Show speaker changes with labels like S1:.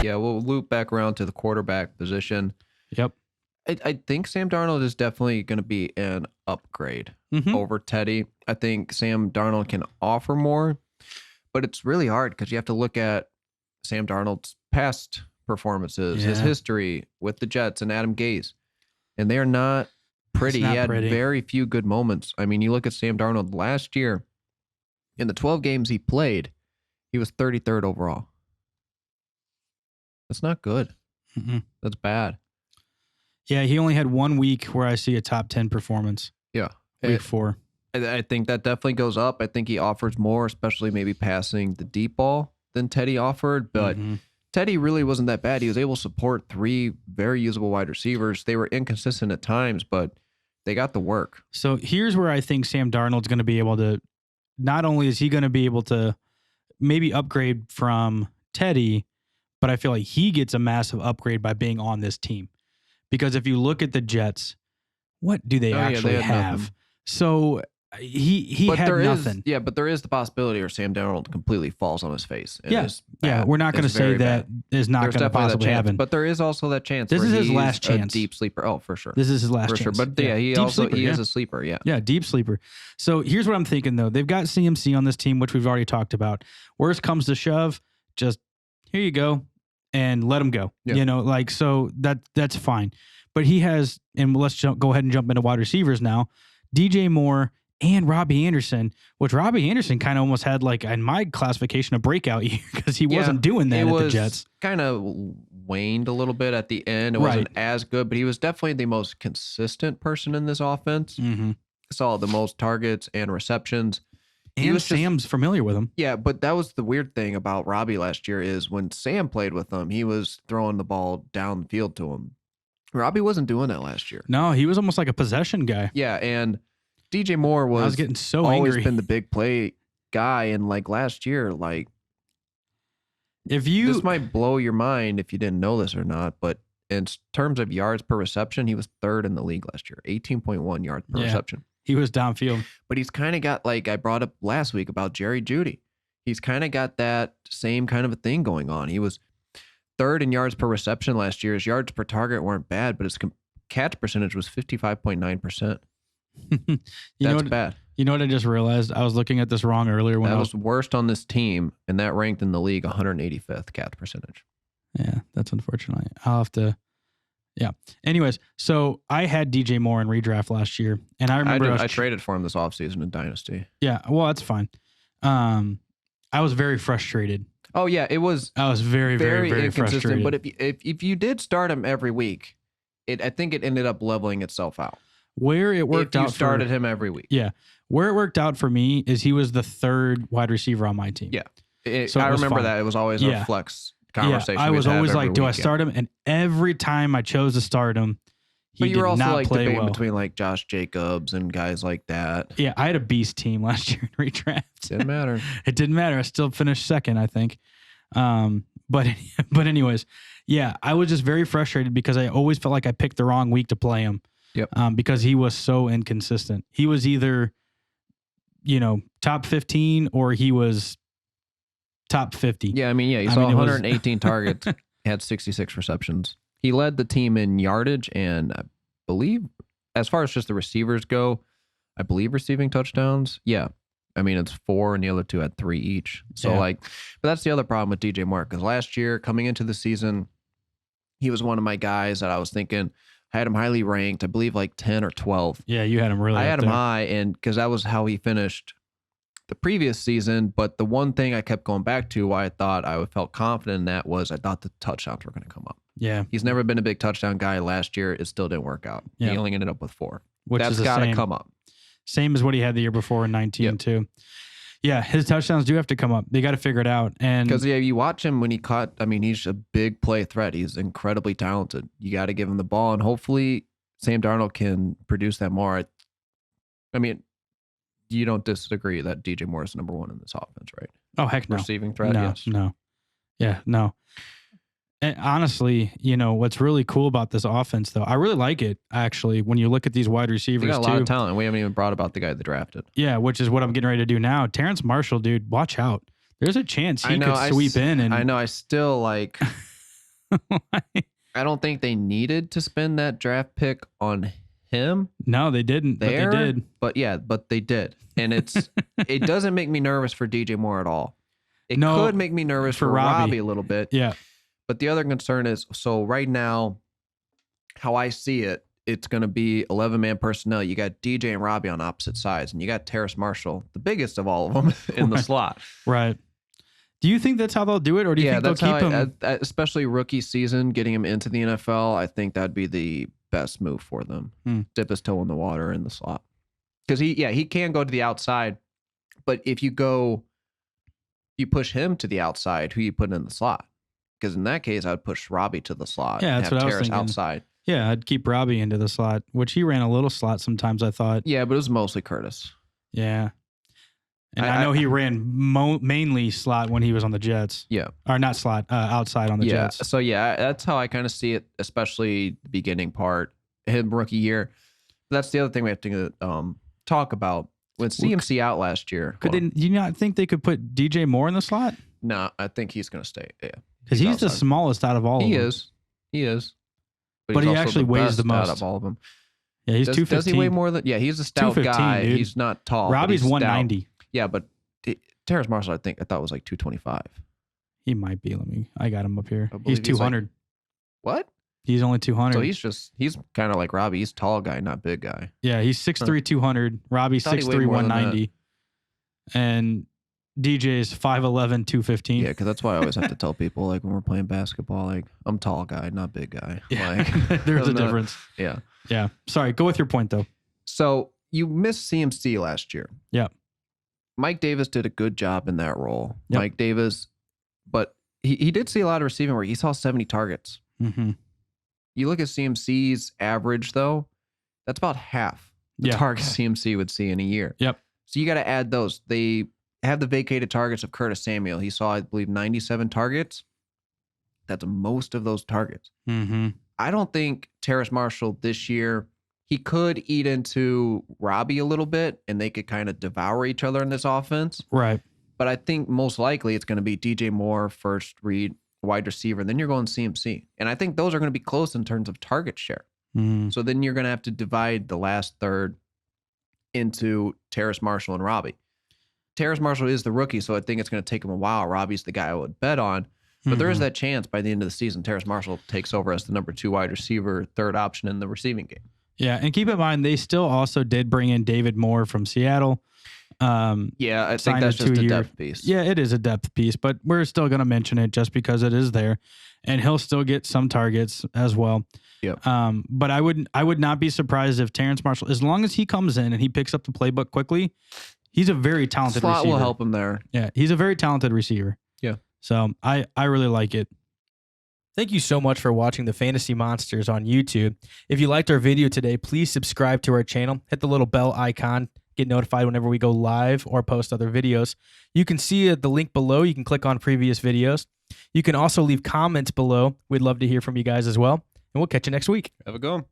S1: Yeah, we'll loop back around to the quarterback position.
S2: Yep.
S1: I think Sam Darnold is definitely going to be an upgrade over Teddy. I think Sam Darnold can offer more, but it's really hard because you have to look at Sam Darnold's past performances, his history with the Jets and Adam Gase, and they are not pretty. He had very few good moments. I mean, you look at Sam Darnold last year, in the 12 games he played, he was 33rd overall. That's not good. That's bad.
S2: Yeah, he only had 1 week where I see a top 10 performance.
S1: Yeah.
S2: Week 4.
S1: I think that definitely goes up. I think he offers more, especially maybe passing the deep ball than Teddy offered. But Teddy really wasn't that bad. He was able to support 3 very usable wide receivers. They were inconsistent at times, but they got the work.
S2: So here's where I think Sam Darnold's going to be able to, not only is he going to be able to maybe upgrade from Teddy, but I feel like he gets a massive upgrade by being on this team. Because if you look at the Jets, what do they actually have?
S1: Nothing.
S2: So he had nothing.
S1: But there is the possibility where Sam Darnold completely falls on his face.
S2: We're not going to say that is not going to possibly happen.
S1: But there is also that chance.
S2: This is his last chance.
S1: Deep sleeper. Oh, for sure.
S2: This is his last chance.
S1: For sure. But he is a sleeper. Yeah.
S2: Yeah, deep sleeper. So here's what I'm thinking though. They've got CMC on this team, which we've already talked about. Worst comes to shove, just here you go. And let him go, so that's fine. But he has, and let's go ahead and jump into wide receivers now. DJ Moore and Robbie Anderson, which Robbie Anderson kind of almost had, like, in my classification, a breakout year because he wasn't doing that at the Jets.
S1: Kind of waned a little bit at the end. It wasn't as good, but he was definitely the most consistent person in this offense. Saw the most targets and receptions.
S2: And Sam's familiar with him.
S1: Yeah, but that was the weird thing about Robbie last year is when Sam played with him, he was throwing the ball down the field to him. Robbie wasn't doing that last year.
S2: No, he was almost like a possession guy.
S1: Yeah, and DJ Moore was
S2: getting so
S1: always
S2: angry.
S1: Been the big play guy, and like last year, like this might blow your mind if you didn't know this or not, but in terms of yards per reception, he was 3rd in the league last year, 18.1 yards per reception.
S2: He was downfield.
S1: But he's kind of got, like I brought up last week about Jerry Jeudy. He's kind of got that same kind of a thing going on. He was 3rd in yards per reception last year. His yards per target weren't bad, but his catch percentage was 55.9%. That's bad.
S2: You know what I just realized? I was looking at this wrong earlier.
S1: That was worst on this team, and that ranked in the league 185th catch percentage.
S2: Yeah, that's unfortunate. I'll have to... Yeah. Anyways, so I had DJ Moore in redraft last year, and I remember
S1: I traded for him this offseason in Dynasty.
S2: Yeah, well, that's fine. I was very frustrated.
S1: Oh yeah, it was.
S2: I was very, very, very
S1: inconsistent.
S2: frustrated.
S1: But if you did start him every week, I think it ended up leveling itself out.
S2: Where it worked out,
S1: if you started him every week.
S2: Yeah, where it worked out for me is he was the 3rd wide receiver on my team.
S1: Yeah, so I remember that it was always a flex conversation.
S2: Yeah, I was always like, do I start him? And every time I chose to start him, he did not play well. But you were also like debating between like Josh Jacobs and guys like that. Yeah, I had a beast team last year in redraft.
S1: Didn't matter.
S2: It didn't matter. I still finished 2nd, I think. But anyways, yeah, I was just very frustrated because I always felt like I picked the wrong week to play him.
S1: Yep.
S2: Because he was so inconsistent. He was either, top 15 or he was top 50.
S1: Yeah, he saw 118 targets, had 66 receptions. He led the team in yardage and I believe, as far as just the receivers go, I believe receiving touchdowns. Yeah. It's 4 and the other 2 had 3 each. So but that's the other problem with DJ Moore because last year coming into the season, he was one of my guys that I was thinking, I had him highly ranked, I believe like 10 or 12.
S2: Yeah, you had him really.
S1: I had him high, and because that was how he finished the previous season. But the one thing I kept going back to, why I thought I felt confident in that was I thought the touchdowns were going to come up.
S2: Yeah,
S1: he's never been a big touchdown guy. Last year, it still didn't work out.
S2: Yeah.
S1: He only ended up with 4.
S2: That's
S1: got to come up.
S2: Same as what he had the year before in 19 too. Yeah, his touchdowns do have to come up. They got to figure it out. And
S1: because you watch him when he caught. He's a big play threat. He's incredibly talented. You got to give him the ball, and hopefully Sam Darnold can produce that more. You don't disagree that DJ Moore is number 1 in this offense, right?
S2: Oh, heck no.
S1: Receiving threat,
S2: no,
S1: yes.
S2: No. Yeah, no. And honestly, what's really cool about this offense, though, I really like it, actually, when you look at these wide receivers,
S1: They got a lot of talent. We haven't even brought about the guy that drafted.
S2: Yeah, which is what I'm getting ready to do now. Terrence Marshall, dude, watch out. There's a chance he could sweep in. And
S1: I know. I still like. I don't think they needed to spend that draft pick on him.
S2: No, they didn't. But they did.
S1: But they did. And it doesn't make me nervous for DJ Moore at all. It could make me nervous for Robbie a little bit.
S2: Yeah.
S1: But the other concern is, so right now, how I see it, it's going to be 11-man personnel. You got DJ and Robbie on opposite sides, and you got Terrace Marshall, the biggest of all of them, in the slot.
S2: Right. Do you think that's how they'll do it, or do you think they'll keep him?
S1: Especially rookie season, getting him into the NFL, I think that'd be the best move for them. Dip his toe in the water in the slot. Because he can go to the outside, but if you push him to the outside, who you put in the slot? Because in that case, I'd push Robbie to the slot.
S2: Yeah, that's what I was thinking.
S1: Outside.
S2: Yeah, I'd keep Robbie into the slot, which he ran a little slot sometimes, I thought.
S1: Yeah, but it was mostly Curtis.
S2: Yeah. And I know he ran mainly slot when he was on the Jets.
S1: Yeah.
S2: Or not slot, outside on the Jets.
S1: So, that's how I kind of see it, especially the beginning part, him rookie year. That's the other thing we have to talk about. With CMC out last year.
S2: Do you not think they could put DJ Moore in the slot?
S1: No, I think he's going to stay. Yeah.
S2: Because he's the smallest out of all of them.
S1: He is.
S2: But he actually weighs the most.
S1: Out of all of them.
S2: Yeah, he's 215.
S1: Does he weigh more than... Yeah, he's a stout guy. Dude. He's not tall.
S2: Robbie's 190.
S1: Yeah, but Terrace Marshall, I thought was like 225.
S2: He might be. I got him up here. He's 200.
S1: What?
S2: He's only 200.
S1: So he's kind of like Robbie. He's tall guy, not big guy.
S2: Yeah, he's 6'3", 200. Robbie's 6'3", 190. And DJ's 5'11", 215.
S1: Yeah, because that's why I always have to tell people, like, when we're playing basketball, like, I'm tall guy, not big guy.
S2: Yeah.
S1: Like,
S2: there's a difference.
S1: Yeah.
S2: Yeah. Sorry, go with your point, though.
S1: So you missed CMC last year.
S2: Yeah.
S1: Mike Davis did a good job in that role.
S2: Yep.
S1: Mike Davis, but he did see a lot of receiving where he saw 70 targets.
S2: Mm-hmm.
S1: You look at CMC's average, though, that's about half the targets CMC would see in a year.
S2: Yep.
S1: So you got to add those. They have the vacated targets of Curtis Samuel. He saw, I believe, 97 targets. That's most of those targets.
S2: Mm-hmm.
S1: I don't think Terrace Marshall this year, he could eat into Robbie a little bit, and they could kind of devour each other in this offense.
S2: Right.
S1: But I think most likely it's going to be DJ Moore, first read, wide receiver, and then you're going CMC. And I think those are going to be close in terms of target share.
S2: Mm-hmm.
S1: So then you're going to have to divide the last third into Terrace Marshall and Robbie. Terrace Marshall is the rookie, so I think it's going to take him a while. Robbie's the guy I would bet on. But there is that chance by the end of the season, Terrace Marshall takes over as the number 2 wide receiver, third option in the receiving game.
S2: Yeah, and keep in mind, they still also did bring in David Moore from Seattle.
S1: Yeah, I think that's just a depth piece.
S2: Yeah, it is a depth piece, but we're still going to mention it just because it is there. And he'll still get some targets as well.
S1: Yep.
S2: But I would not be surprised if Terrence Marshall, as long as he comes in and he picks up the playbook quickly, he's a very talented receiver.
S1: Slot will help him there.
S2: Yeah, he's a very talented receiver.
S1: Yeah.
S2: So I really like it.
S3: Thank you so much for watching the Fantasy Monsters on YouTube. If you liked our video today, please subscribe to our channel. Hit the little bell icon. Get notified whenever we go live or post other videos. You can see the link below. You can click on previous videos. You can also leave comments below. We'd love to hear from you guys as well. And we'll catch you next week.
S1: Have a go.